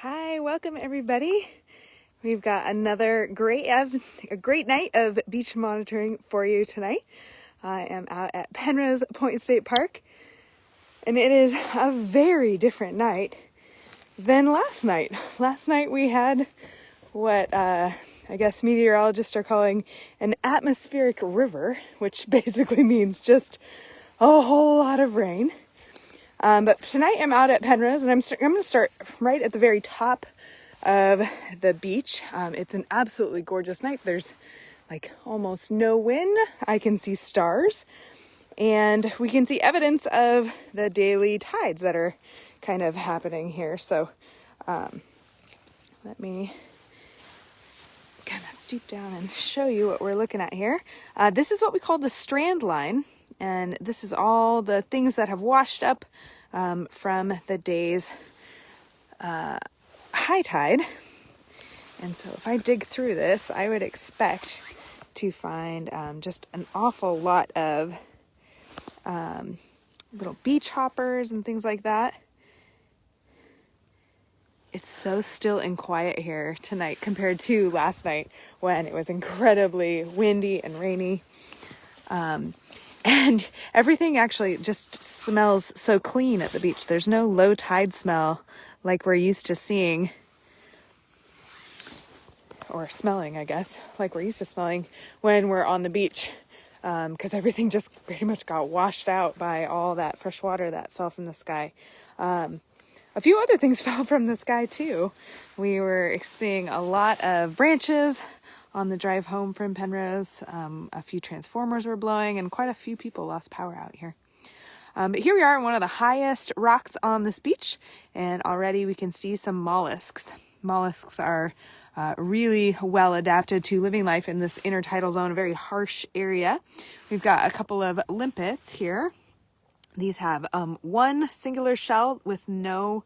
Hi, welcome everybody. We've got another great night of beach monitoring for you tonight. I am out at Penrose Point State Park, and it is a very different night than last night. Last night we had what I guess meteorologists are calling an atmospheric river, which basically means just a whole lot of rain. But tonight I'm out at Penrose, and I'm going to start right at the very top of the beach. It's an absolutely gorgeous night. There's like almost no wind. I can see stars, and we can see evidence of the daily tides that are kind of happening here. So let me kind of stoop down and show you what we're looking at here. This is what we call the strand line. And this is all the things that have washed up from the day's high tide. And so if I dig through this, I would expect to find just an awful lot of little beach hoppers and things like that. It's so still and quiet here tonight compared to last night when it was incredibly windy and rainy. And everything actually just smells so clean at the beach. There's no low tide smell like we're used to seeing, or smelling, I guess, like we're used to smelling when we're on the beach, because everything just pretty much got washed out by all that fresh water that fell from the sky. A few other things fell from the sky too. We were seeing a lot of branches on the drive home from Penrose. A few transformers were blowing, and quite a few people lost power out here. But here we are on one of the highest rocks on this beach, and already we can see some mollusks. Mollusks are really well adapted to living life in this intertidal zone, a very harsh area. We've got a couple of limpets here. These have one singular shell with no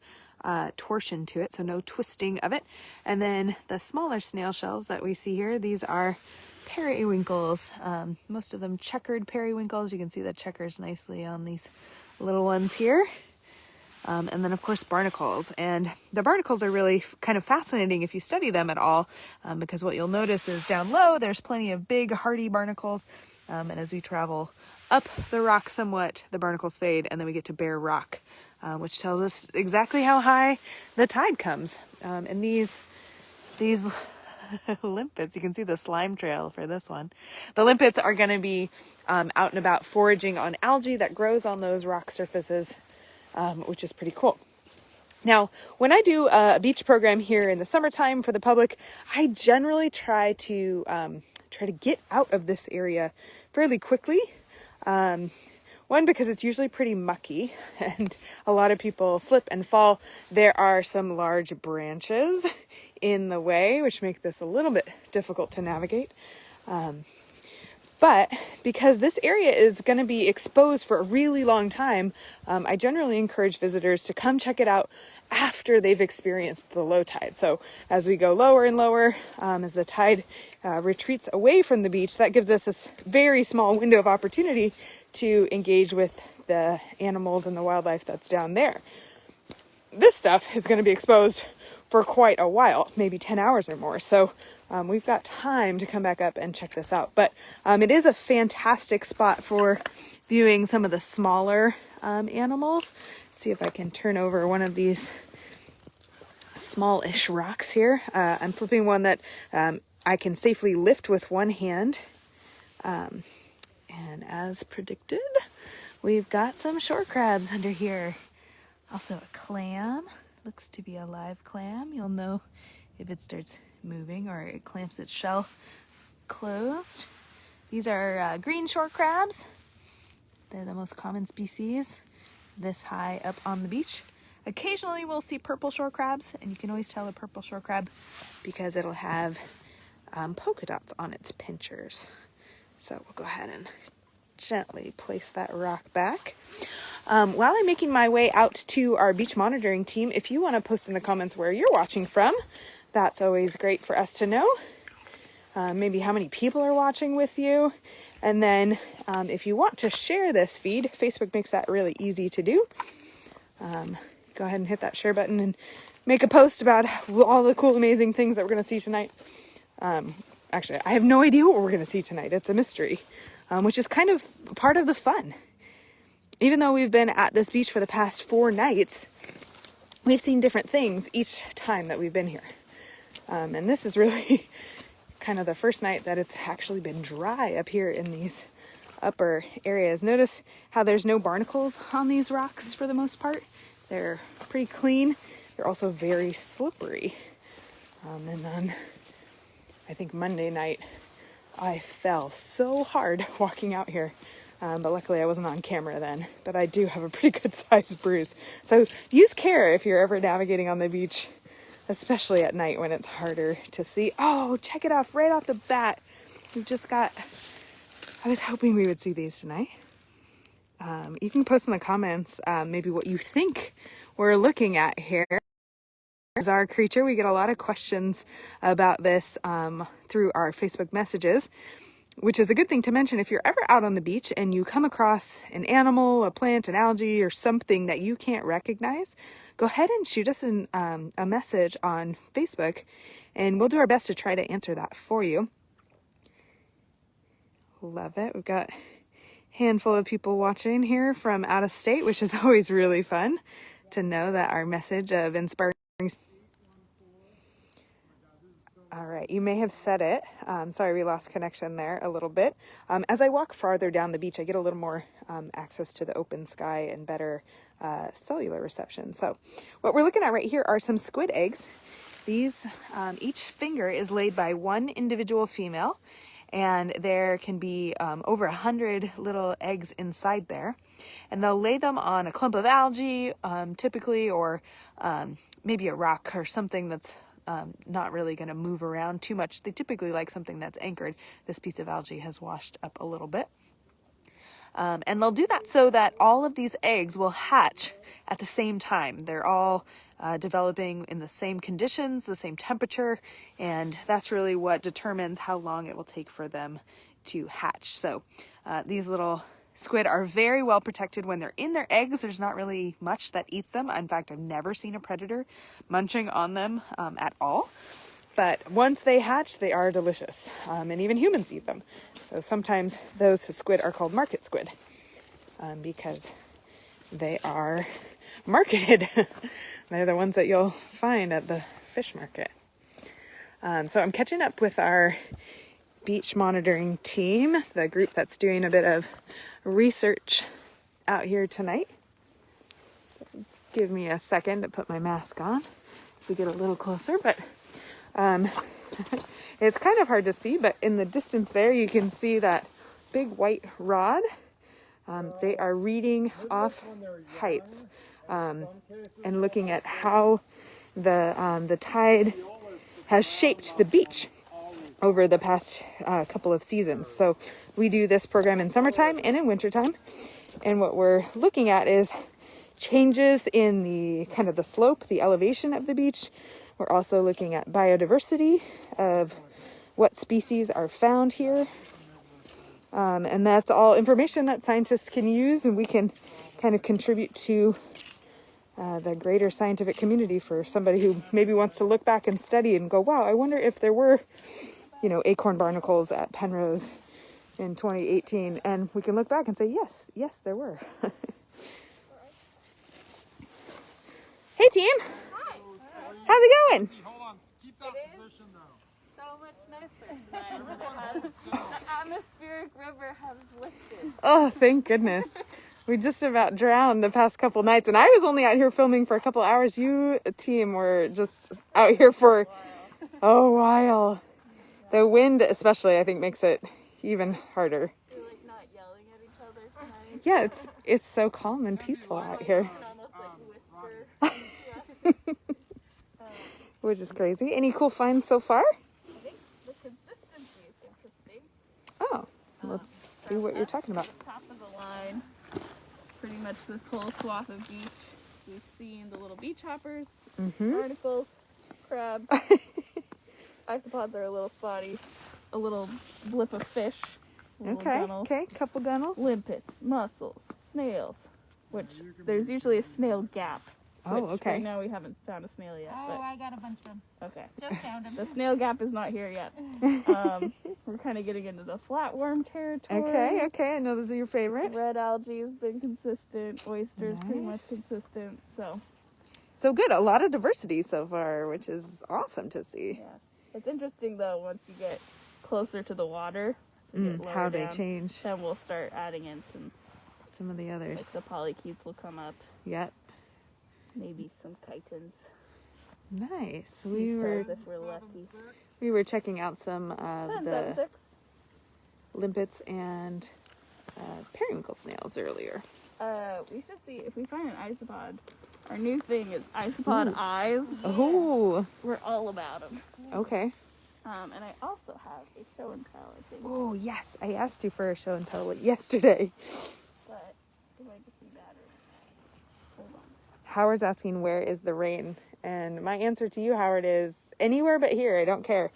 torsion to it, so no twisting of it. And then the smaller snail shells that we see here, these are periwinkles, most of them checkered periwinkles. You can see the checkers nicely on these little ones here. And then of course barnacles, and the barnacles are really kind of fascinating if you study them at all, because what you'll notice is down low there's plenty of big hardy barnacles, and as we travel up the rock somewhat, the barnacles fade, and then we get to bare rock, which tells us exactly how high the tide comes. And these limpets, you can see the slime trail for this one. The limpets are going to be out and about foraging on algae that grows on those rock surfaces, which is pretty cool. Now, when I do a beach program here in the summertime for the public, I generally try to get out of this area fairly quickly. One, because it's usually pretty mucky and a lot of people slip and fall. There are some large branches in the way, which make this a little bit difficult to navigate. But because this area is going to be exposed for a really long time, I generally encourage visitors to come check it out after they've experienced the low tide. So as we go lower and lower, as the tide retreats away from the beach, that gives us this very small window of opportunity to engage with the animals and the wildlife that's down there. This stuff is going to be exposed for quite a while, maybe 10 hours or more. So we've got time to come back up and check this out. But it is a fantastic spot for viewing some of the smaller animals. See if I can turn over one of these smallish rocks here. I'm flipping one that I can safely lift with one hand. And as predicted, we've got some shore crabs under here. Also a clam. Looks to be a live clam. You'll know if it starts moving or it clamps its shell closed. These are green shore crabs. They're the most common species this high up on the beach. Occasionally we'll see purple shore crabs, and you can always tell a purple shore crab because it'll have polka dots on its pinchers. So we'll go ahead and gently place that rock back. While I'm making my way out to our beach monitoring team, if you want to post in the comments where you're watching from, that's always great for us to know. Maybe how many people are watching with you. And then if you want to share this feed, Facebook makes that really easy to do. Go ahead and hit that share button and make a post about all the cool, amazing things that we're going to see tonight. Actually, I have no idea what we're going to see tonight. It's a mystery, which is kind of part of the fun. Even though we've been at this beach for the past 4 nights, we've seen different things each time that we've been here. And this is really kind of the first night that it's actually been dry up here in these upper areas. Notice how there's no barnacles on these rocks for the most part. They're pretty clean. They're also very slippery. And then I think Monday night I fell so hard walking out here. But luckily I wasn't on camera then. But I do have a pretty good sized bruise. So use care if you're ever navigating on the beach, especially at night when it's harder to see. Oh, check it out right off the bat. We've just got, I was hoping we would see these tonight. You can post in the comments maybe what you think we're looking at here. Is our creature. We get a lot of questions about this through our Facebook messages, which is a good thing to mention. If you're ever out on the beach and you come across an animal, a plant, an algae, or something that you can't recognize, go ahead and shoot us a message on Facebook, and we'll do our best to try to answer that for you. Love it. We've got a handful of people watching here from out of state, which is always really fun to know that our message of inspiring. All right, you may have said it. Sorry, we lost connection there a little bit. As I walk farther down the beach, I get a little more access to the open sky and better cellular reception. So what we're looking at right here are some squid eggs. These, each finger is laid by one individual female, and there can be over 100 little eggs inside there. And they'll lay them on a clump of algae, typically, or maybe a rock or something that's not really going to move around too much. They typically like something that's anchored. This piece of algae has washed up a little bit. And they'll do that so that all of these eggs will hatch at the same time. They're all developing in the same conditions, the same temperature, and that's really what determines how long it will take for them to hatch. So these little squid are very well protected when they're in their eggs. There's not really much that eats them. In fact, I've never seen a predator munching on them at all. But once they hatch, they are delicious. And even humans eat them. So sometimes those squid are called market squid because they are marketed. They're the ones that you'll find at the fish market. So I'm catching up with our beach monitoring team, the group that's doing a bit of research out here tonight. Give me a second to put my mask on to get a little closer, but it's kind of hard to see, but in the distance there you can see that big white rod. They are reading off heights and looking at how the tide has shaped the beach over the past couple of seasons. So we do this program in summertime and in wintertime. And what we're looking at is changes in the kind of the slope, the elevation of the beach. We're also looking at biodiversity of what species are found here. And that's all information that scientists can use, and we can kind of contribute to the greater scientific community for somebody who maybe wants to look back and study and go, wow, I wonder if there were, acorn barnacles at Penrose in 2018. And we can look back and say, yes, there were. Hey, team. Hi. How's it going? Hold on. Keep that position, though. So much nicer tonight. The atmospheric river has lifted. Oh, thank goodness. We just about drowned the past couple nights, and I was only out here filming for a couple hours. You, team, were just out here for a while. The wind especially, I think, makes it even harder. You're like not yelling at each other tonight. Yeah, it's so calm and peaceful out here. You can almost like whisper. Which is crazy. Any cool finds so far? I think the consistency is interesting. Oh, let's see what you're talking about. Top of the line, pretty much this whole swath of beach. We've seen the little beach hoppers, barnacles, crabs. Isopods are a little spotty. A little blip of fish. Okay, couple gunnels. Limpets, mussels, snails, which there's usually a snail gap Oh, which okay. Right now we haven't found a snail yet. Oh, I got a bunch of them. Okay. Just found them. The snail gap is not here yet. We're kind of getting into the flatworm territory. Okay. I know those are your favorite. Red algae has been consistent. Oyster's pretty much Nice. consistent. So good. A lot of diversity so far, which is awesome to see. Yeah. It's interesting though once you get closer to the water. How they change. Then we'll start adding in Some of the others. like the polychaetes will come up. Yep. Maybe some chitons. Nice. Sea stars if we're lucky. We were checking out some of 10, the 7, 6. limpets and periwinkle snails earlier. We should see if we find an isopod. Our new thing is isopod eyes. Oh, We're all about them. okay. And I also have a show and tell, I think. Oh, yes. I asked you for a show and tell yesterday. But it might just be battery. Hold on. Howard's asking, where is the rain? And my answer to you, Howard, is anywhere but here. I don't care.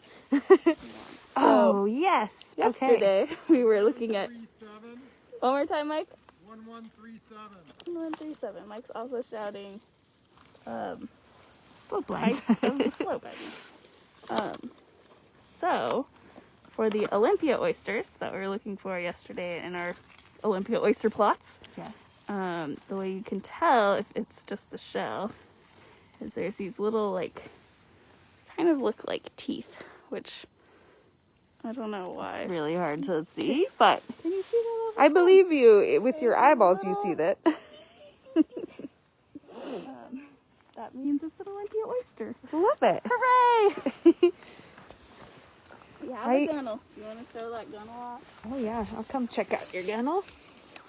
Oh, yes. Yesterday, we were looking at... 137. One more time, Mike. 1137. 137. Mike's also shouting Slope lines. heights of the slope, I mean. So, for the Olympia oysters that we were looking for yesterday in our Olympia oyster plots, Yes. the way you can tell if it's just the shell is there's these little, like, kind of look like teeth, which I don't know why. It's really hard to see, but Can you see that? I believe you. With your eyeballs, you see that. That means it's an Olympia oyster. Love it. Hooray! You have I- a gunnel. You want to show that gunnel off? Oh, yeah. I'll come check out your gunnel.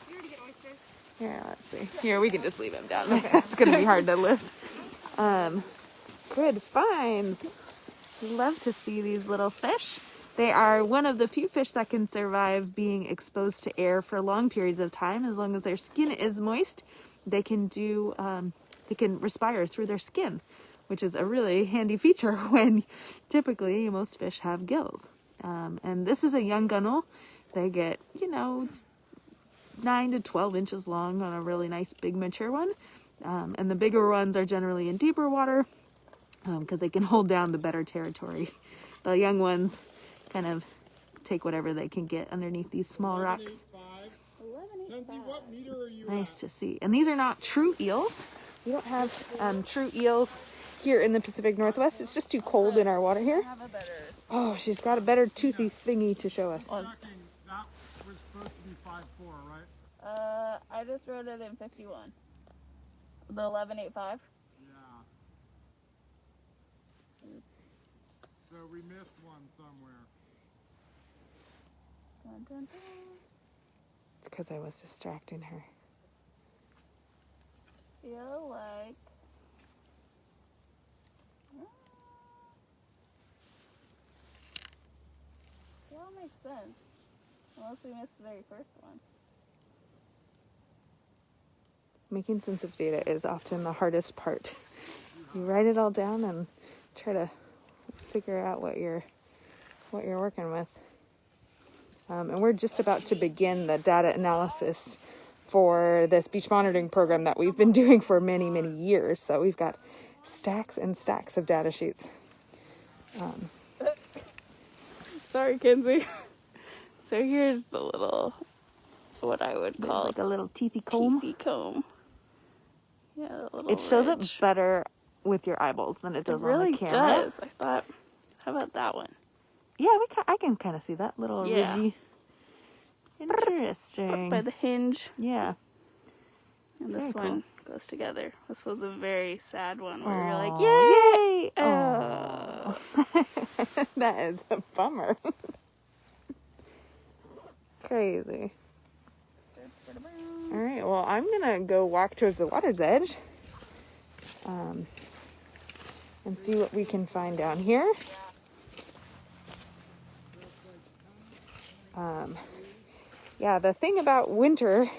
Here to get oysters. Here, let's see. Here, we can just leave him down there. It's going to be hard to lift. Good finds. Love to see these little fish. They are one of the few fish that can survive being exposed to air for long periods of time. As long as their skin is moist, they can they can respire through their skin, which is a really handy feature when typically most fish have gills. And this is a young gunnel. They get, 9 to 12 inches long on a really nice big mature one. And the bigger ones are generally in deeper water because they can hold down the better territory. The young ones kind of take whatever they can get underneath these small rocks. 1185. Kenzie, what meter are you Nice to see. And these are not true eels. We don't have true eels here in the Pacific Northwest. It's just too cold in our water here. Have a better. Oh, she's got a better toothy thingy to show us. at? Checking, that was supposed to be 5'4", right? I just wrote it in 51. The 1185. Yeah. So we missed one somewhere. Dun, dun, dun. It's because I was distracting her. Feel like. It all makes sense. Unless we missed the very first one. Making sense of data is often the hardest part. You write it all down and try to figure out what you're working with. And we're just about to begin the data analysis for this beach monitoring program that we've been doing for many, many years. So we've got stacks and stacks of data sheets. Sorry, Kenzie. So here's the little, what I would There's call like a little teethy comb. teethy comb. Yeah, the little It shows ridge. up better with your eyeballs than it does It really on the camera. does. I thought, how about that one? Yeah, I can kind of see that little Yeah. ridgy. Interesting. By the hinge. Yeah. And this Very cool. one goes together. This was a very sad one where you're like, Aw, yay! yay! Aw. That is a bummer. Crazy. All right, well, I'm gonna go walk towards the water's edge and see what we can find down here. Yeah, the thing about winter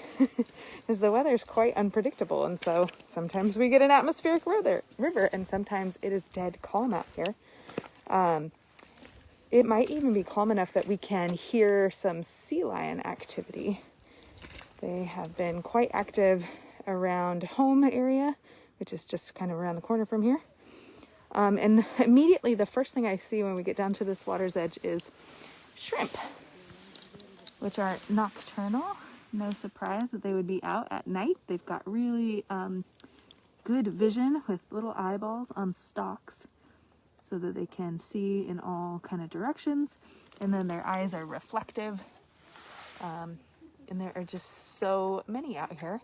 is the weather's quite unpredictable, and so sometimes we get an atmospheric river, and sometimes it is dead calm out here. It might even be calm enough that we can hear some sea lion activity. They have been quite active around home area, which is just kind of around the corner from here. And immediately the first thing I see when we get down to this water's edge is shrimp, which are nocturnal. No surprise that they would be out at night. They've got really good vision with little eyeballs on stalks so that they can see in all kind of directions. And then their eyes are reflective. And there are just so many out here.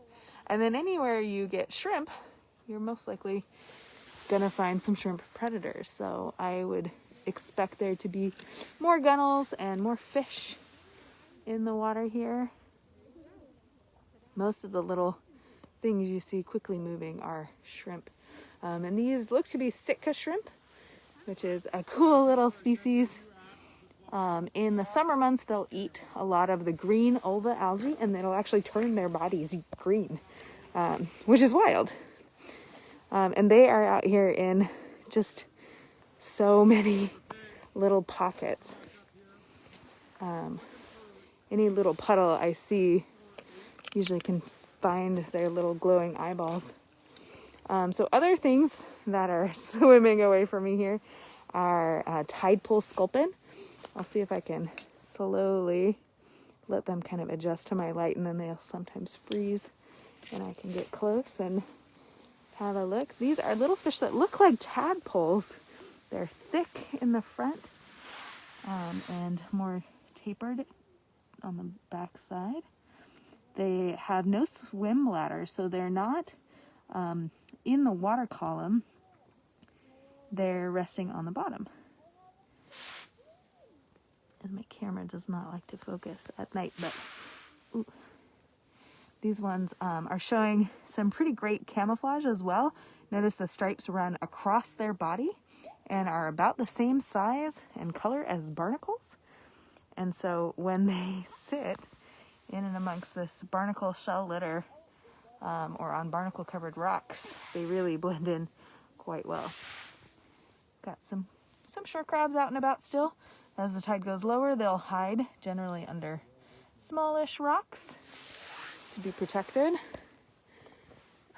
And then anywhere you get shrimp, you're most likely gonna find some shrimp predators. So I would expect there to be more gunnels and more fish in the water here. Most of the little things you see quickly moving are shrimp. And these look to be Sitka shrimp, which is a cool little species. In the summer months, they'll eat a lot of the green ulva algae, and it'll actually turn their bodies green, which is wild. And they are out here in just so many little pockets. Any little puddle I see usually can find their little glowing eyeballs. So other things that are swimming away from me here are tide pool sculpin. I'll see if I can slowly let them kind of adjust to my light, and then they'll sometimes freeze and I can get close and have a look. These are little fish that look like tadpoles. They're thick in the front and more tapered on the back side. They have no swim bladder, so they're not in the water column. They're resting on the bottom. And my camera does not like to focus at night, but ooh. These ones are showing some pretty great camouflage as well. Notice the stripes run across their body and are about the same size and color as barnacles. And so when they sit in and amongst this barnacle shell litter or on barnacle covered rocks, they really blend in quite well. Got some shore crabs out and about still. As the tide goes lower, they'll hide generally under smallish rocks to be protected.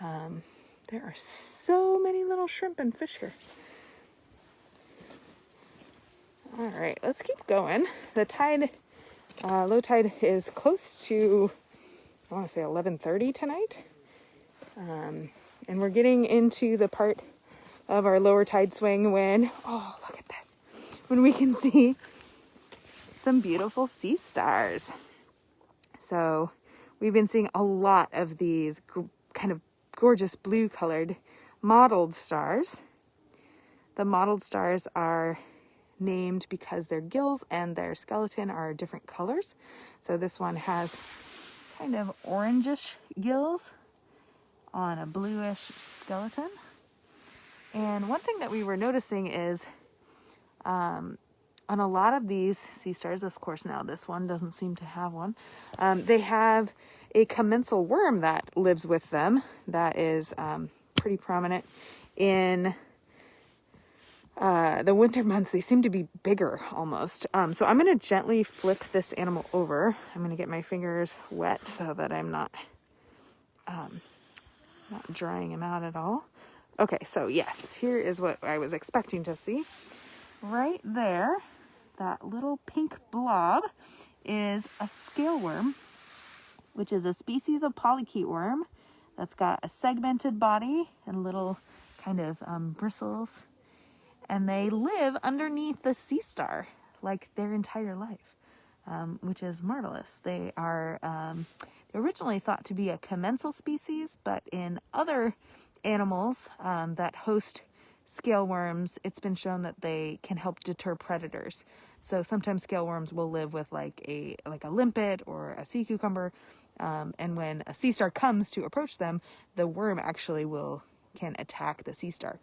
There are so many little shrimp and fish here. All right, let's keep going. The tide, low tide is close to, I want to say 11:30 tonight. And we're getting into the part of our lower tide swing when, oh, look at this. When we can see some beautiful sea stars. So we've been seeing a lot of these kind of gorgeous blue colored mottled stars. The mottled stars are named because their gills and their skeleton are different colors. So this one has kind of orangish gills on a bluish skeleton. And one thing that we were noticing is on a lot of these sea stars, of course now this one doesn't seem to have one, they have a commensal worm that lives with them that is pretty prominent. In the winter months, they seem to be bigger almost. So I'm going to gently flip this animal over. I'm going to get my fingers wet so that I'm not drying him out at all. Okay, so yes, here is what I was expecting to see. Right there, that little pink blob is a scale worm, which is a species of polychaete worm that's got a segmented body and little kind of bristles. And they live underneath the sea star like their entire life, which is marvelous. They are originally thought to be a commensal species, but in other animals that host scale worms, it's been shown that they can help deter predators. So sometimes scale worms will live with like a limpet or a sea cucumber, and when a sea star comes to approach them, the worm actually can attack the sea star.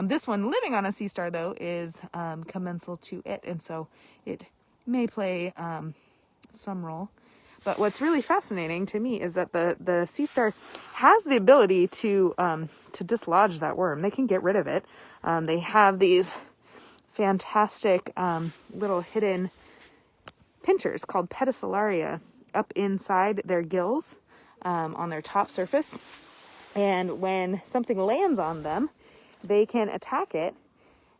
This one living on a sea star though is commensal to it, and so it may play some role. But what's really fascinating to me is that the sea star has the ability to dislodge that worm. They can get rid of it. They have these fantastic little hidden pinchers called pedicelaria up inside their gills on their top surface. And when something lands on them, they can attack it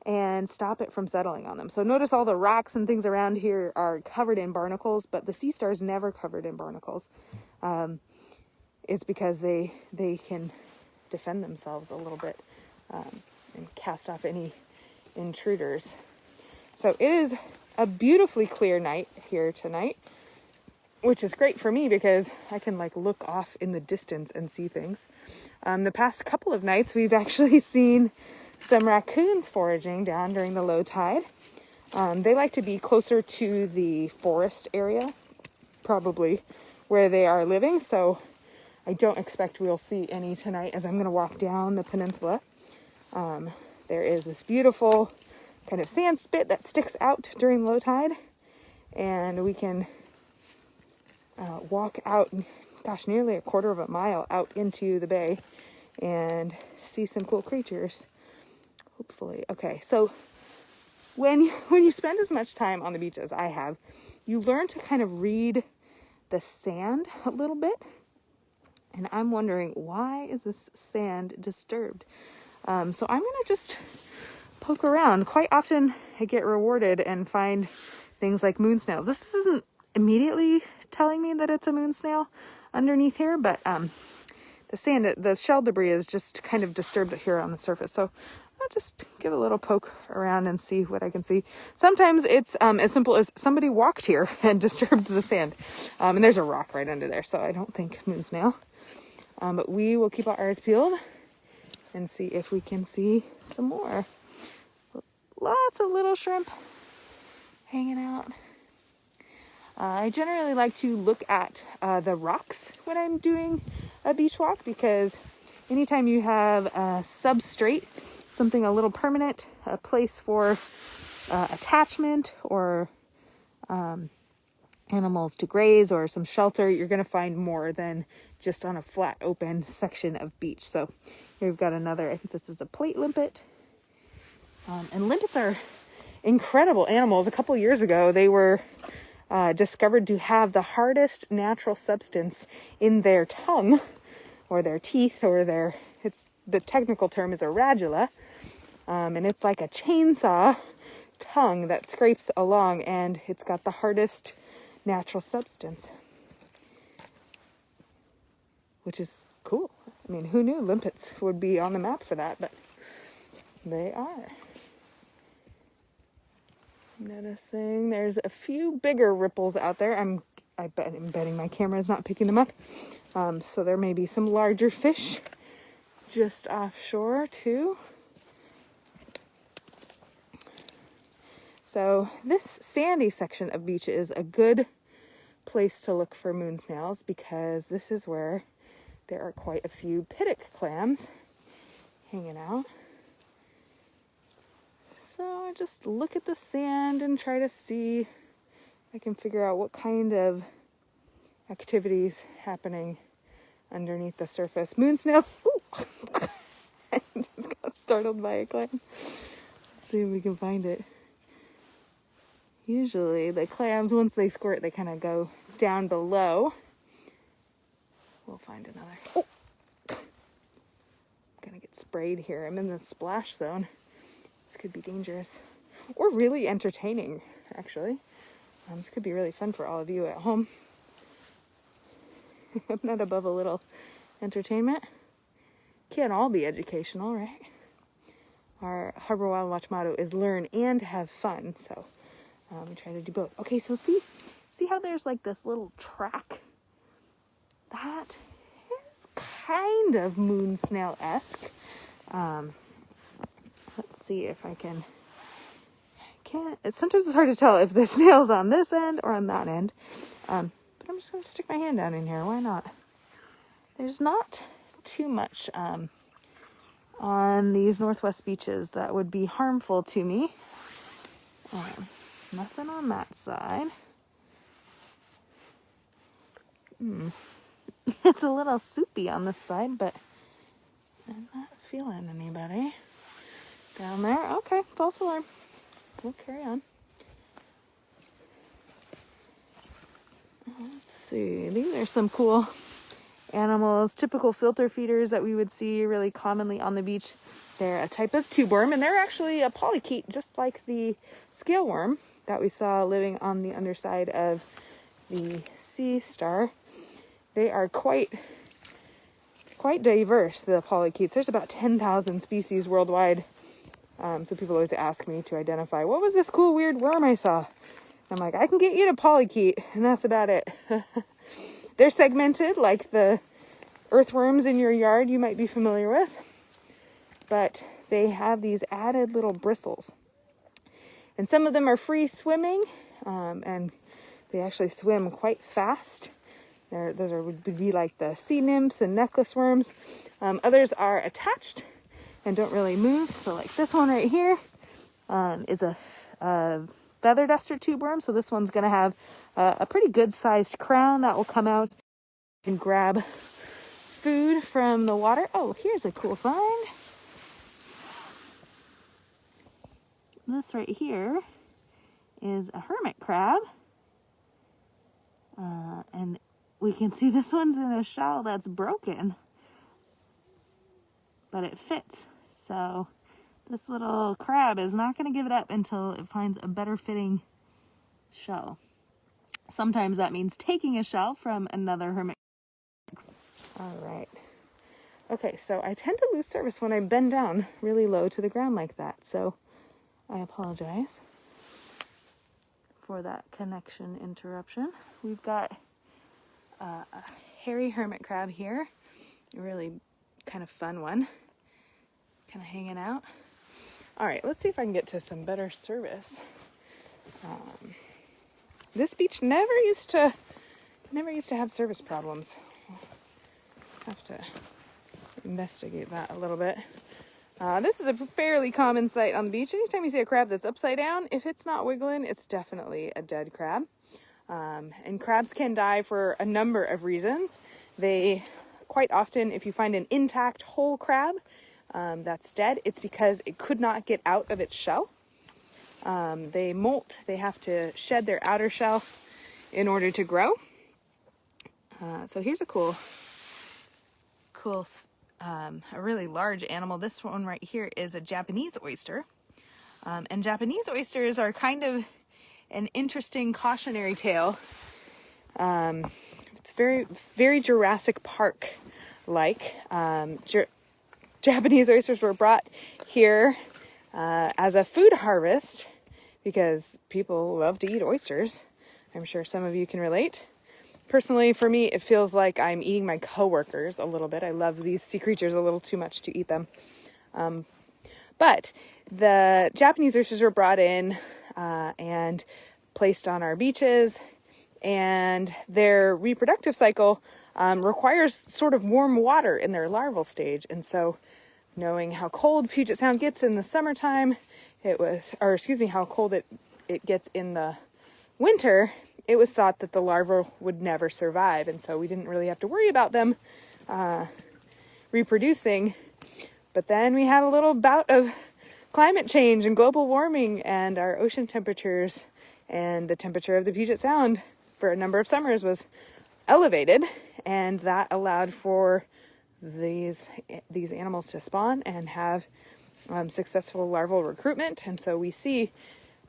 and stop it from settling on them. So notice all the rocks and things around here are covered in barnacles, but the sea star is never covered in barnacles. It's because they can defend themselves a little bit and cast off any intruders. So it is a beautifully clear night here tonight, which is great for me because I can like look off in the distance and see things. The past couple of nights, we've actually seen some raccoons foraging down during the low tide. They like to be closer to the forest area, probably where they are living. So I don't expect we'll see any tonight as I'm going to walk down the peninsula. There is this beautiful kind of sand spit that sticks out during low tide, and we can walk out, gosh, nearly a quarter of a mile out into the bay and see some cool creatures, hopefully. Okay, so when you spend as much time on the beach as I have, you learn to kind of read the sand a little bit. And I'm wondering, why is this sand disturbed? So I'm going to just poke around. Quite often I get rewarded and find things like moon snails. This isn't immediately telling me that it's a moon snail underneath here, but the sand, the shell debris is just kind of disturbed here on the surface. So I'll just give a little poke around and see what I can see. Sometimes it's as simple as somebody walked here and disturbed the sand. And there's a rock right under there, so I don't think moon snail. But we will keep our eyes peeled and see if we can see some more. Lots of little shrimp hanging out. I generally like to look at the rocks when I'm doing a beach walk, because anytime you have a substrate, something a little permanent, a place for attachment or animals to graze or some shelter, you're going to find more than just on a flat open section of beach. So here we've got another, I think this is a plate limpet. And limpets are incredible animals. A couple years ago, they were discovered to have the hardest natural substance in their tongue or their teeth or the technical term is a radula. And it's like a chainsaw tongue that scrapes along, and it's got the hardest natural substance, which is cool. I mean, who knew limpets would be on the map for that, but they are. Noticing there's a few bigger ripples out there. I'm betting my camera is not picking them up. So there may be some larger fish just offshore too. So this sandy section of beach is a good place to look for moon snails, because this is where there are quite a few Pitic Clams hanging out. So I just look at the sand and try to see if I can figure out what kind of activities happening underneath the surface. Moon snails. Ooh! I just got startled by a clam. Let's see if we can find it. Usually the clams, once they squirt, they kind of go down below. We'll find another. Oh! I'm gonna get sprayed here. I'm in the splash zone. This could be dangerous. Or really entertaining, actually. This could be really fun for all of you at home. I'm not above a little entertainment. Can't all be educational, right? Our Harbor Wild Watch motto is learn and have fun, so we try to do both. Okay, so see how there's like this little track? That is kind of moon snail-esque. Let's see if I can. Sometimes it's hard to tell if the snail's on this end or on that end. But I'm just going to stick my hand down in here. Why not? There's not too much on these northwest beaches that would be harmful to me. Nothing on that side. It's a little soupy on this side, but I'm not feeling anybody. Down there? Okay, false alarm. We'll carry on. Let's see. These are some cool animals, typical filter feeders that we would see really commonly on the beach. They're a type of tube worm, and they're actually a polychaete, just like the scale worm that we saw living on the underside of the sea star. They are quite diverse, the polychaetes. There's about 10,000 species worldwide. So people always ask me to identify, what was this cool weird worm I saw? I'm like, I can get you to polychaete, and that's about it. They're segmented like the earthworms in your yard you might be familiar with, but they have these added little bristles. And some of them are free swimming, and they actually swim quite fast. Would be like the sea nymphs and necklace worms. Others are attached and don't really move. So like this one right here is a feather duster tube worm. So this one's going to have a pretty good sized crown that will come out and grab food from the water. Oh, here's a cool find. This right here is a hermit crab. And we can see this one's in a shell that's broken, but it fits. So this little crab is not going to give it up until it finds a better fitting shell. Sometimes that means taking a shell from another hermit. All right. Okay, so I tend to lose service when I bend down really low to the ground like that. So I apologize for that connection interruption. We've got a hairy hermit crab here, a really kind of fun one, kind of hanging out. All right, let's see if I can get to some better service. This beach never used to have service problems. I'll have to investigate that a little bit. This is a fairly common sight on the beach. Anytime you see a crab that's upside down, if it's not wiggling, it's definitely a dead crab. And crabs can die for a number of reasons. They quite often, if you find an intact whole crab that's dead, it's because it could not get out of its shell. They molt. They have to shed their outer shell in order to grow. So here's a cool, a really large animal. This one right here is a Japanese oyster. And Japanese oysters are kind of an interesting cautionary tale. It's very, very Jurassic Park-like. Japanese oysters were brought here as a food harvest because people love to eat oysters. I'm sure some of you can relate. Personally, for me, it feels like I'm eating my coworkers a little bit. I love these sea creatures a little too much to eat them. But the Japanese oysters were brought in and placed on our beaches, and their reproductive cycle requires sort of warm water in their larval stage. And so knowing how cold Puget Sound gets in the summertime, how cold it gets in the winter, it was thought that the larvae would never survive. And so we didn't really have to worry about them reproducing. But then we had a little bout of climate change and global warming, and our ocean temperatures and the temperature of the Puget Sound for a number of summers was elevated, and that allowed for these animals to spawn and have successful larval recruitment. And so we see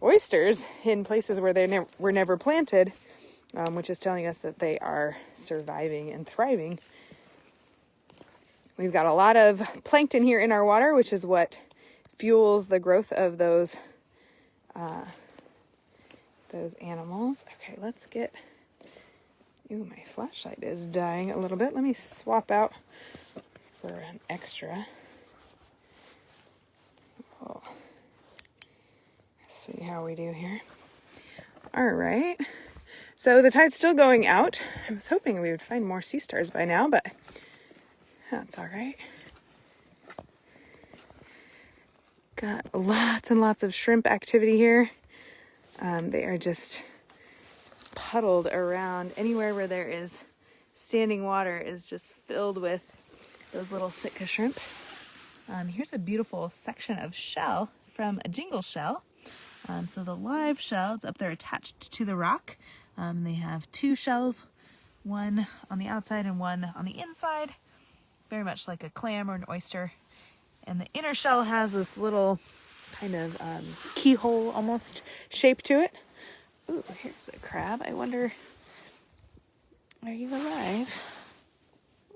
oysters in places where they were never planted, which is telling us that they are surviving and thriving. We've got a lot of plankton here in our water, which is what fuels the growth of those animals. Okay, let's get... Ooh, my flashlight is dying a little bit. Let me swap out for an extra. Oh. Let's see how we do here. All right. So the tide's still going out. I was hoping we would find more sea stars by now, but that's all right. Got lots and lots of shrimp activity here. They are just puddled around. Anywhere where there is standing water is just filled with those little Sitka shrimp. Here's a beautiful section of shell from a jingle shell. So the live shell is up there attached to the rock. They have two shells, one on the outside and one on the inside, very much like a clam or an oyster. And the inner shell has this little kind of keyhole almost shape to it. Ooh, here's a crab. I wonder, are you alive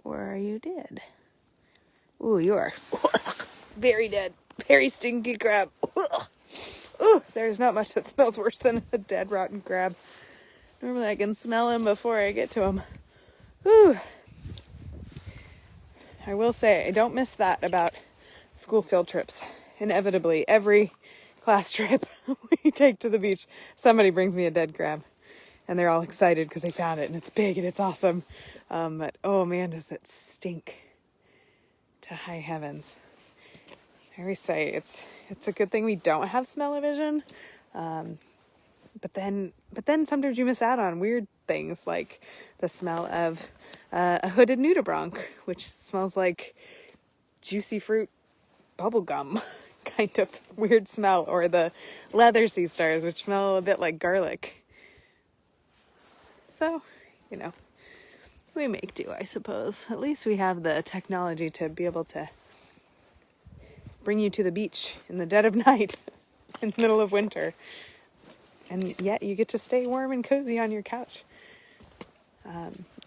or are you dead? Ooh, you are very dead. Very stinky crab. Ooh, there's not much that smells worse than a dead rotten crab. Normally I can smell him before I get to him. Ooh. I will say, I don't miss that about school field trips. Inevitably, every class trip we take to the beach, somebody brings me a dead crab. And they're all excited because they found it and it's big and it's awesome. But oh man, does it stink to high heavens. I always say it's a good thing we don't have smell-o-vision. But then sometimes you miss out on weird things like the smell of a hooded nudibranch, which smells like juicy fruit bubble gum, kind of weird smell, or the leather sea stars, which smell a bit like garlic. So, we make do, I suppose. At least we have the technology to be able to bring you to the beach in the dead of night, in the middle of winter. And yet you get to stay warm and cozy on your couch.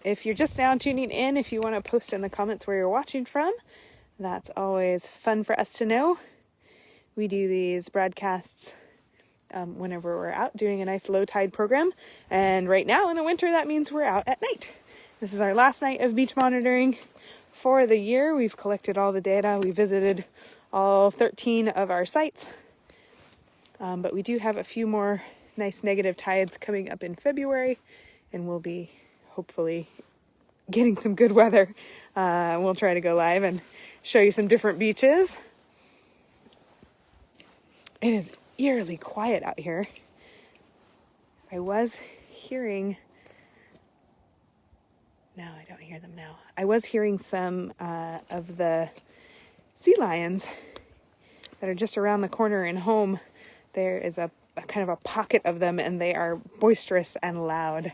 If you're just now tuning in, if you want to post in the comments where you're watching from, that's always fun for us to know. We do these broadcasts whenever we're out doing a nice low tide program. And right now in the winter, that means we're out at night. This is our last night of beach monitoring for the year. We've collected all the data. We visited all 13 of our sites. But we do have a few more nice negative tides coming up in February, and we'll be hopefully getting some good weather. We'll try to go live and show you some different beaches. It is eerily quiet out here. I was hearing... No, I don't hear them now. I was hearing some of the sea lions that are just around the corner and home. There is a kind of a pocket of them, and they are boisterous and loud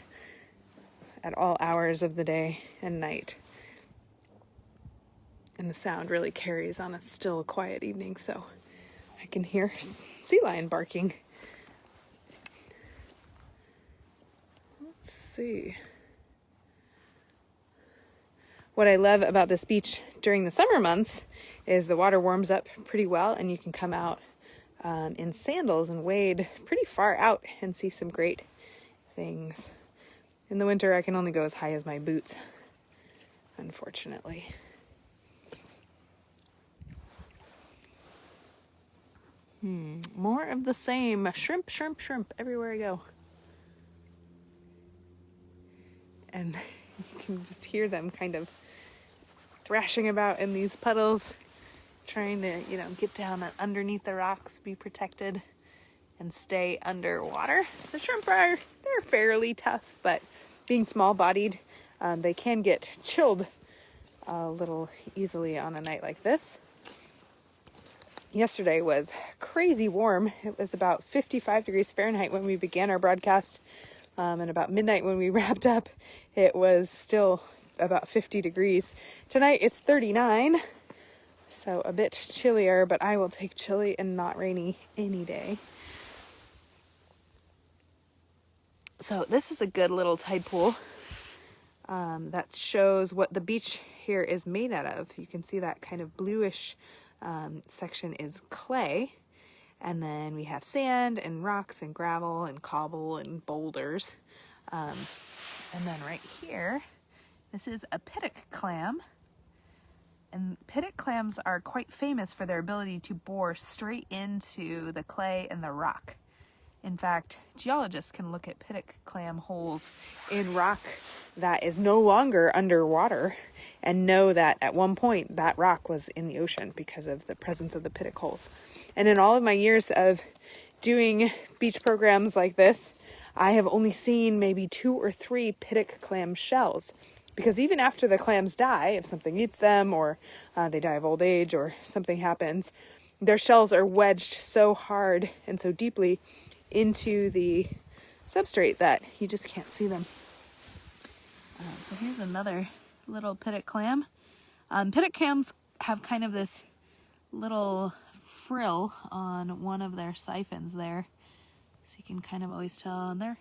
at all hours of the day and night. And the sound really carries on a still, quiet evening, so I can hear sea lion barking. Let's see. What I love about this beach during the summer months is the water warms up pretty well, and you can come out in sandals and wade pretty far out and see some great things. In the winter, I can only go as high as my boots, unfortunately. More of the same. Shrimp, shrimp, shrimp everywhere I go. And you can just hear them kind of thrashing about in these puddles, trying to, get down underneath the rocks, be protected, and stay underwater. The shrimp they're fairly tough, but being small-bodied, they can get chilled a little easily on a night like this. Yesterday was crazy warm. It was about 55 degrees Fahrenheit when we began our broadcast, and about midnight when we wrapped up, it was still about 50 degrees. Tonight it's 39. So a bit chillier, but I will take chilly and not rainy any day. So this is a good little tide pool that shows what the beach here is made out of. You can see that kind of bluish section is clay. And then we have sand and rocks and gravel and cobble and boulders. And then right here, this is a Pitic Clam. And Pitic clams are quite famous for their ability to bore straight into the clay and the rock. In fact, geologists can look at Pitic clam holes in rock that is no longer underwater and know that at one point that rock was in the ocean because of the presence of the Pitic holes. And in all of my years of doing beach programs like this, I have only seen maybe 2 or 3 Pitic clam shells. Because even after the clams die, if something eats them or they die of old age or something happens, their shells are wedged so hard and so deeply into the substrate that you just can't see them. So here's another little Pitic Clam. Pitic Clams have kind of this little frill on one of their siphons there. So you can kind of always tell, and they're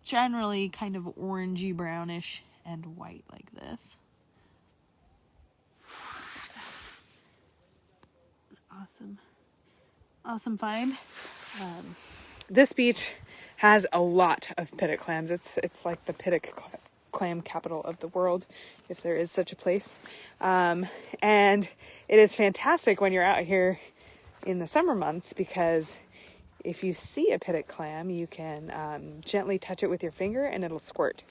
generally kind of orangey brownish and white like this. Awesome find. This beach has a lot of Pitic clams. It's like the Pitic clam capital of the world, if there is such a place. And it is fantastic when you're out here in the summer months, because if you see a Pitic clam, you can gently touch it with your finger and it'll squirt.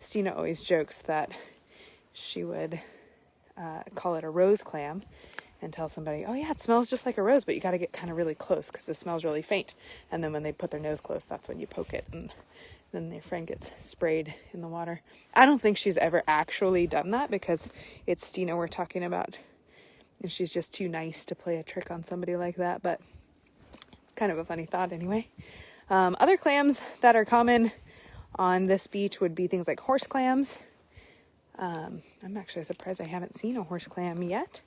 Stina always jokes that she would call it a rose clam and tell somebody, oh yeah, it smells just like a rose, but you got to get kind of really close because it smells really faint. And then when they put their nose close, that's when you poke it, and then their friend gets sprayed in the water. I don't think she's ever actually done that, because it's Stina we're talking about, and she's just too nice to play a trick on somebody like that, but kind of a funny thought anyway. Other clams that are common on this beach would be things like horse clams. I'm actually surprised I haven't seen a horse clam yet.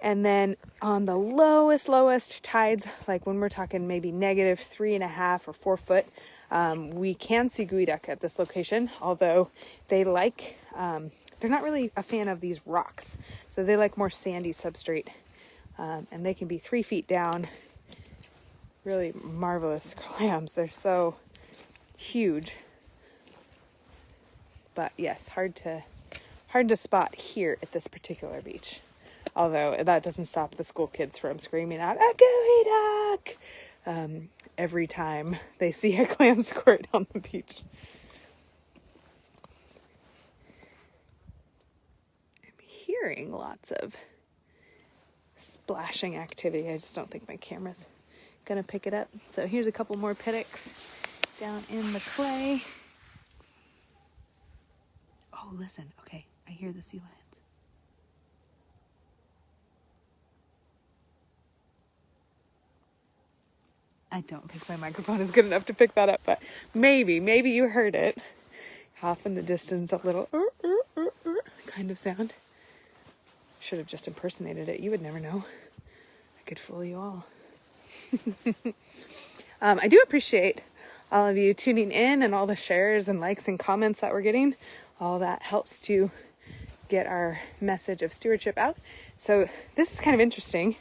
And then on the lowest tides, like when we're talking maybe -3.5 or 4 foot, we can see geoduck at this location, although they like, they're not really a fan of these rocks. So they like more sandy substrate, and they can be 3 feet down. Really marvelous clams. They're so huge. But yes, hard to spot here at this particular beach. Although that doesn't stop the school kids from screaming out, a geoduck! Every time they see a clam squirt on the beach. I'm hearing lots of splashing activity. I just don't think my camera's gonna pick it up. So here's a couple more pitics down in the clay. Oh, listen. Okay, I hear the sea lions. I don't think my microphone is good enough to pick that up, but maybe you heard it. Off in the distance, a little kind of sound. Should have just impersonated it. You would never know. I could fool you all. I do appreciate all of you tuning in and all the shares and likes and comments that we're getting. All that helps to get our message of stewardship out. So this is kind of interesting.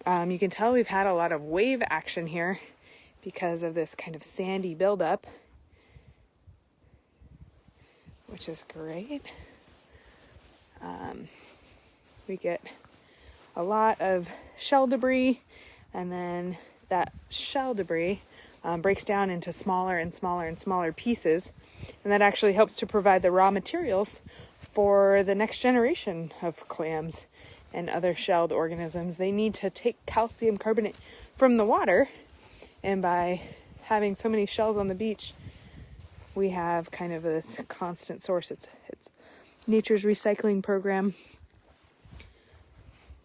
You can tell we've had a lot of wave action here because of this kind of sandy buildup, which is great. We get a lot of shell debris, and then that shell debris breaks down into smaller and smaller pieces, and that actually helps to provide the raw materials for the next generation of clams and other shelled organisms. They need to take calcium carbonate from the water, and by having so many shells on the beach, we have kind of this constant source. It's nature's recycling program,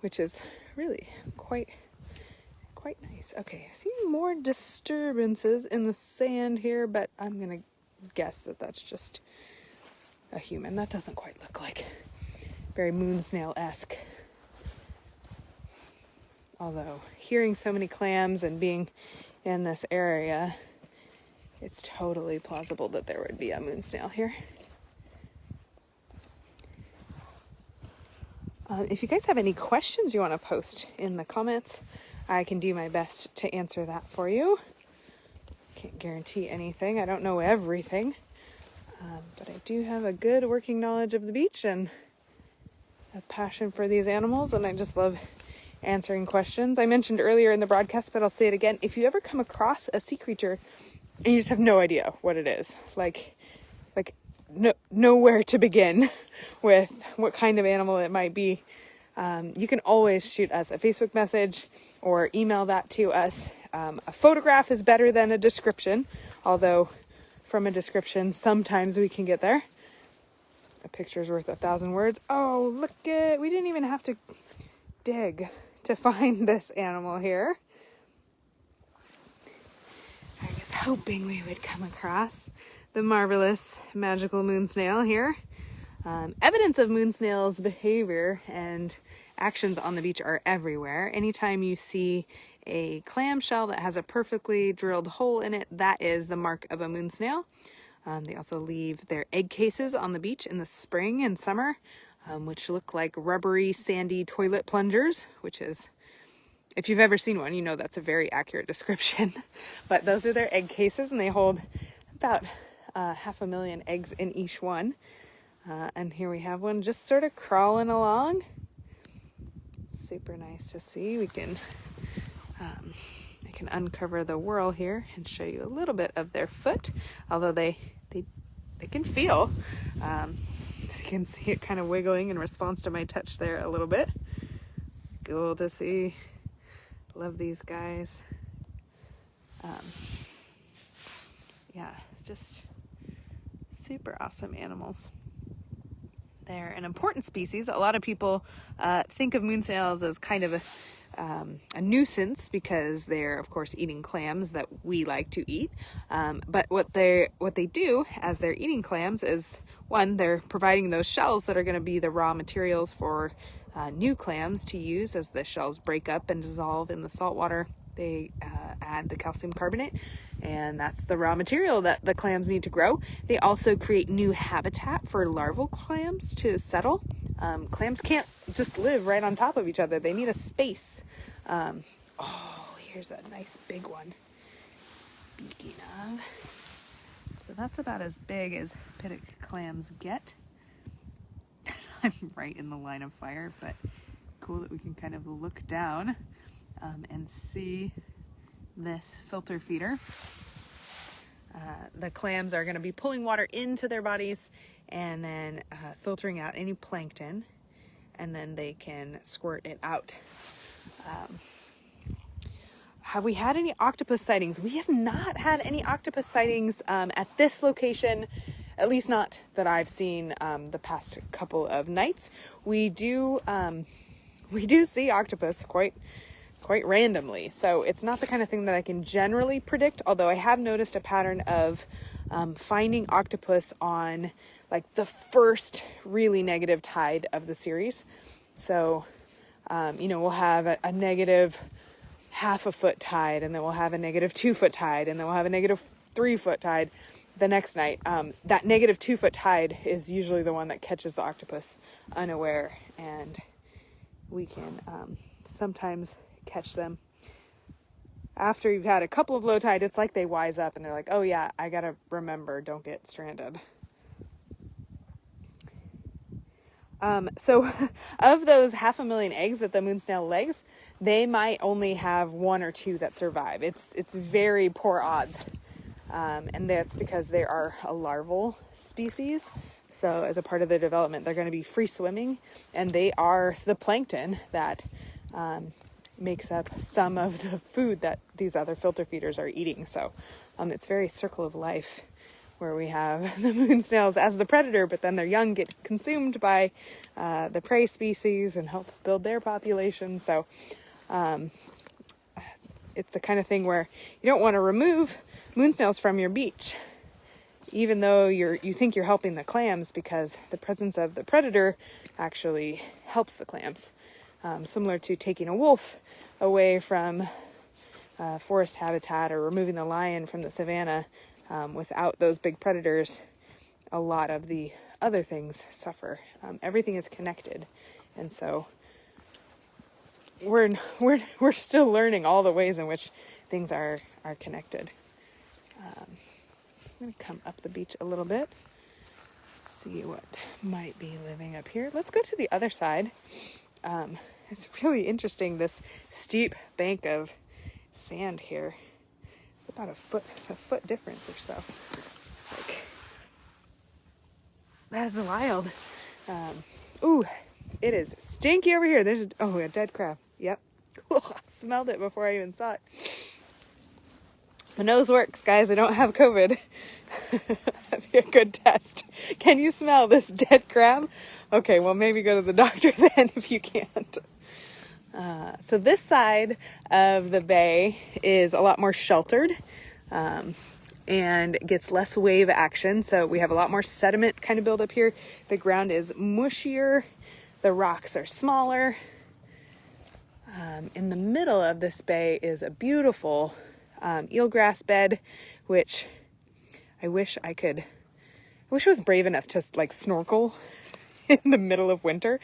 which is really quite nice. Okay, I see more disturbances in the sand here, but I'm gonna guess that that's just a human. That doesn't quite look like very moon snail-esque. Although, hearing so many clams and being in this area, it's totally plausible that there would be a moon snail here. If you guys have any questions you want to post in the comments, I can do my best to answer that for you. Can't guarantee anything. I don't know everything. But I do have a good working knowledge of the beach and a passion for these animals, and I just love answering questions. I mentioned earlier in the broadcast, but I'll say it again. If you ever come across a sea creature and you just have no idea what it is, like nowhere to begin with what kind of animal it might be, you can always shoot us a Facebook message or email that to us. A photograph is better than a description, although from a description sometimes we can get there. A picture's worth 1,000 words. Oh, look it! We didn't even have to dig to find this animal here. I was hoping we would come across the marvelous magical moon snail here. Evidence of moon snails' behavior and actions on the beach are everywhere. Anytime you see a clamshell that has a perfectly drilled hole in it, that is the mark of a moon snail. They also leave their egg cases on the beach in the spring and summer, which look like rubbery, sandy toilet plungers, which is, if you've ever seen one, you know that's a very accurate description. But those are their egg cases, and they hold about 500,000 eggs in each one. And here we have one just sort of crawling along. Super nice to see. I can uncover the whorl here and show you a little bit of their foot, although they can feel. So you can see it kind of wiggling in response to my touch there a little bit. Cool to see. Love these guys. Yeah, just super awesome animals. They're an important species. A lot of people think of moon snails as kind of a nuisance because they're, of course, eating clams that we like to eat. But what they do as they're eating clams is, one, they're providing those shells that are going to be the raw materials for new clams to use as the shells break up and dissolve in the salt water. They add the calcium carbonate, and that's the raw material that the clams need to grow. They also create new habitat for larval clams to settle. Clams can't just live right on top of each other. They need a space. Here's a nice big one. Speaking of, so that's about as big as Pitic clams get. I'm right in the line of fire, but cool that we can kind of look down and see this filter feeder. The clams are going to be pulling water into their bodies and then filtering out any plankton, and then they can squirt it out. Have we had any octopus sightings? We have not had any octopus sightings at this location, at least not that I've seen the past couple of nights. We do see octopus quite randomly, so it's not the kind of thing that I can generally predict, although I have noticed a pattern of finding octopus on like the first really negative tide of the series. So we'll have a negative half a foot tide, and then we'll have a negative 2 foot tide, and then we'll have a negative 3 foot tide the next night. That negative 2 foot tide is usually the one that catches the octopus unaware, and we can sometimes catch them after you've had a couple of low tide. It's like they wise up and they're like, oh yeah, I gotta remember, don't get stranded. So of those 500,000 eggs that the moon snail lays, they might only have 1 or 2 that survive. It's very poor odds. And that's because they are a larval species. So as a part of their development, they're going to be free swimming, and they are the plankton that makes up some of the food that these other filter feeders are eating. So it's very circle of life, where we have the moon snails as the predator, but then their young get consumed by the prey species and help build their population. So it's the kind of thing where you don't want to remove moon snails from your beach, even though you think you're helping the clams, because the presence of the predator actually helps the clams. Similar to taking a wolf away from forest habitat or removing the lion from the savannah. Without those big predators, a lot of the other things suffer. Everything is connected, and so we're still learning all the ways in which things are connected. I'm going to come up the beach a little bit, see what might be living up here. Let's go to the other side. It's really interesting, this steep bank of sand here. It's about a foot difference or so. Like, that's wild. It is stinky over here. There's a dead crab. Yep. Cool. I smelled it before I even saw it. My nose works, guys. I don't have COVID. That'd be a good test. Can you smell this dead crab? Okay, well, maybe go to the doctor then if you can't. So this side of the bay is a lot more sheltered. and gets less wave action. So we have a lot more sediment kind of build up here. The ground is mushier. The rocks are smaller. In the middle of this bay is a beautiful eelgrass bed, which I wish I was brave enough to like snorkel in the middle of winter,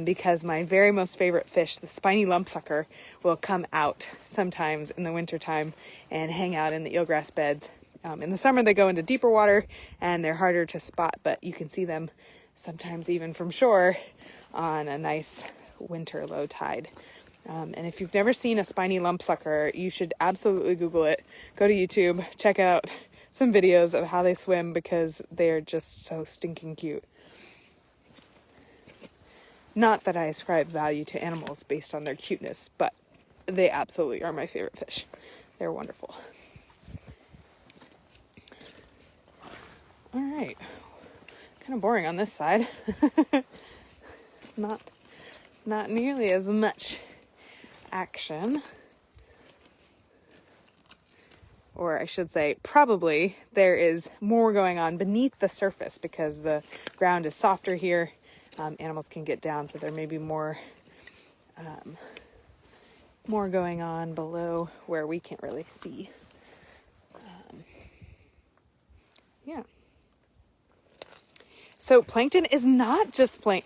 because my very most favorite fish, the spiny lumpsucker, will come out sometimes in the winter time and hang out in the eelgrass beds. In the summer they go into deeper water and they're harder to spot, but you can see them sometimes even from shore on a nice winter low tide. And if you've never seen a spiny lumpsucker, you should absolutely Google it. Go to YouTube, check out some videos of how they swim, because they're just so stinking cute. Not that I ascribe value to animals based on their cuteness, but they absolutely are my favorite fish. They're wonderful. All right. Kind of boring on this side. Not nearly as much action. Or I should say, probably there is more going on beneath the surface because the ground is softer here. Animals can get down, so there may be more going on below where we can't really see. Yeah. So plankton is not just plant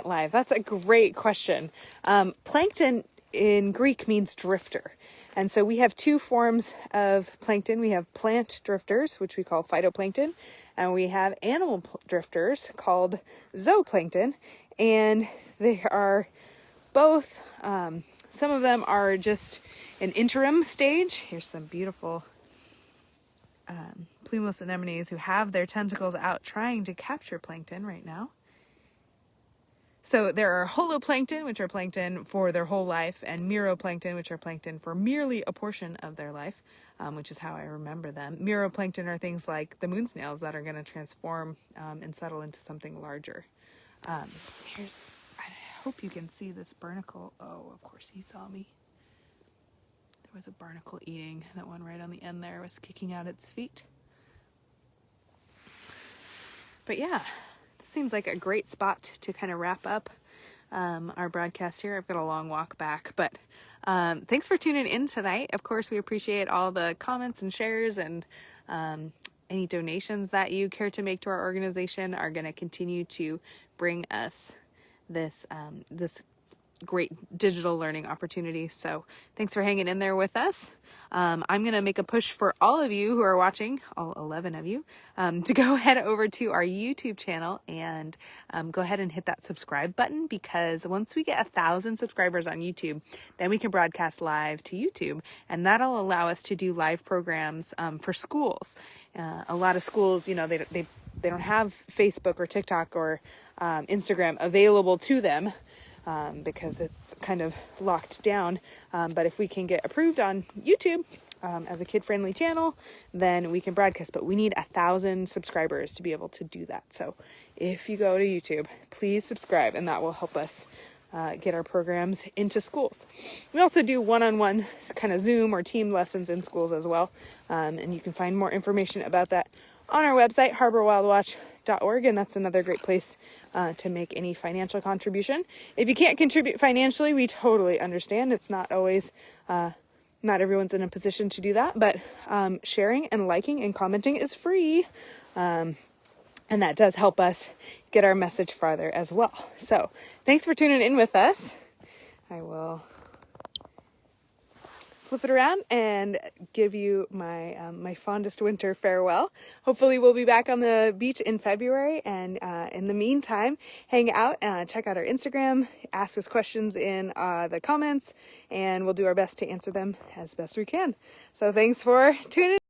life. That's a great question. Plankton in Greek means drifter. And so we have two forms of plankton. We have plant drifters, which we call phytoplankton, and we have animal drifters called zooplankton. And they are both, some of them are just an interim stage. Here's some beautiful plumose anemones who have their tentacles out trying to capture plankton right now. So there are holoplankton, which are plankton for their whole life, and meroplankton, which are plankton for merely a portion of their life, which is how I remember them. Meroplankton are things like the moon snails that are going to transform and settle into something larger. I hope you can see this barnacle. Oh, of course he saw me. There was a barnacle eating. That one right on the end there was kicking out its feet. But yeah. Seems like a great spot to kind of wrap up our broadcast here. I've got a long walk back, but thanks for tuning in tonight. Of course, we appreciate all the comments and shares, and any donations that you care to make to our organization are going to continue to bring us this great digital learning opportunity. So thanks for hanging in there with us. I'm going to make a push for all of you who are watching, all 11 of you, to go head over to our YouTube channel and go ahead and hit that subscribe button, because once we get 1,000 subscribers on YouTube, then we can broadcast live to YouTube, and that'll allow us to do live programs for schools. A lot of schools, they don't have Facebook or TikTok or Instagram available to them. Because it's kind of locked down. But if we can get approved on YouTube as a kid-friendly channel, then we can broadcast. But we need 1,000 subscribers to be able to do that. So if you go to YouTube, please subscribe, and that will help us get our programs into schools. We also do one-on-one kind of Zoom or team lessons in schools as well. And you can find more information about that on our website, harborwildwatch.org, and that's another great place to make any financial contribution. If you can't contribute financially, we totally understand. It's not always, not everyone's in a position to do that, but sharing and liking and commenting is free, and that does help us get our message farther as well. So thanks for tuning in with us. I will flip it around and give you my my fondest winter farewell. Hopefully we'll be back on the beach in February, and in the meantime, hang out, check out our Instagram, ask us questions in the comments, and we'll do our best to answer them as best we can. So thanks for tuning in.